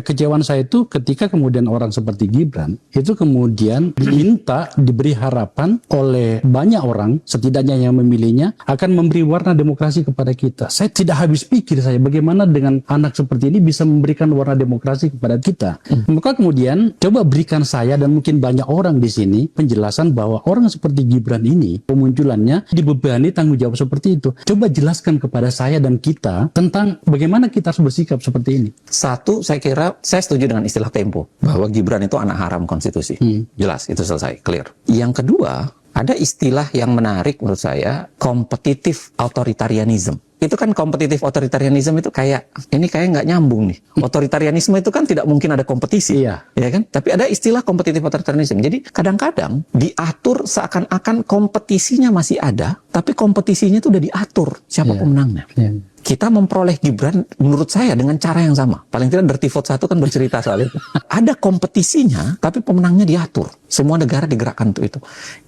kekecewaan saya itu ketika kemudian orang seperti Gibran itu kemudian diminta, diberi harapan oleh banyak orang, setidaknya yang memilihnya, akan memberi warna demokrasi kepada kita. Saya tidak habis pikir bagaimana dengan anak seperti ini bisa memberikan warna demokrasi kepada kita. Maka kemudian coba berikan saya dan mungkin banyak orang di sini penjelasan bahwa orang seperti Gibran ini pemunculannya dibebani tanggung jawab seperti itu. Coba jelaskan kepada saya dan kita tentang bagaimana kita harus bersikap seperti ini. Satu, saya kira saya setuju dengan istilah Tempo bahwa Gibran itu anak haram konstitusi. Jelas, itu selesai, clear. Yang kedua, ada istilah yang menarik menurut saya, kompetitif authoritarianism. Itu kan kompetitif authoritarianism itu kayak nggak nyambung nih. Otoritarianisme itu kan tidak mungkin ada kompetisi, ya kan? Tapi ada istilah kompetitif authoritarianism. Jadi kadang-kadang diatur seakan-akan kompetisinya masih ada, tapi kompetisinya itu udah diatur siapa pemenangnya. Kita memperoleh Gibran menurut saya dengan cara yang sama. Paling tidak Dirty Vote 1 kan bercerita soal itu. Ada kompetisinya, tapi pemenangnya diatur. Semua negara digerakkan untuk itu.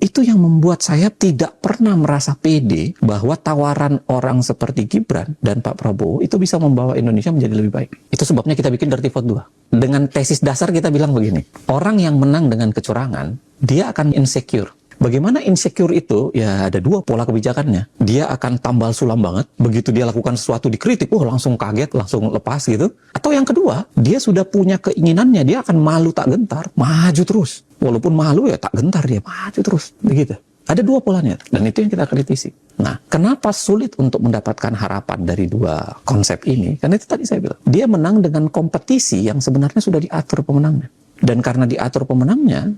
Itu yang membuat saya tidak pernah merasa pede bahwa tawaran orang seperti Gibran dan Pak Prabowo itu bisa membawa Indonesia menjadi lebih baik. Itu sebabnya kita bikin Dirty Vote 2. Dengan tesis dasar kita bilang begini, orang yang menang dengan kecurangan, dia akan insecure. Bagaimana insecure itu? Ya ada dua pola kebijakannya. Dia akan tambal sulam banget. Begitu dia lakukan sesuatu dikritik, langsung kaget, langsung lepas gitu. Atau yang kedua, dia sudah punya keinginannya, dia akan malu tak gentar, maju terus. Walaupun malu ya tak gentar dia, maju terus. Begitu. Ada dua polanya, dan itu yang kita kritisi. Nah, kenapa sulit untuk mendapatkan harapan dari dua konsep ini? Karena itu tadi saya bilang, dia menang dengan kompetisi yang sebenarnya sudah diatur pemenangnya. Dan karena diatur pemenangnya,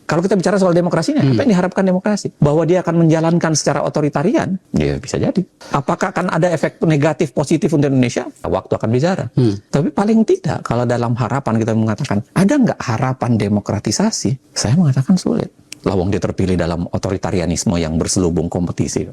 kalau kita bicara soal demokrasinya, apa yang diharapkan demokrasi? Bahwa dia akan menjalankan secara otoritarian? Ya bisa jadi. Apakah akan ada efek negatif positif untuk Indonesia? Waktu akan bicara. Tapi paling tidak, kalau dalam harapan kita mengatakan, ada nggak harapan demokratisasi? Saya mengatakan sulit. Lawang dia terpilih dalam otoritarianisme yang berselubung kompetisi.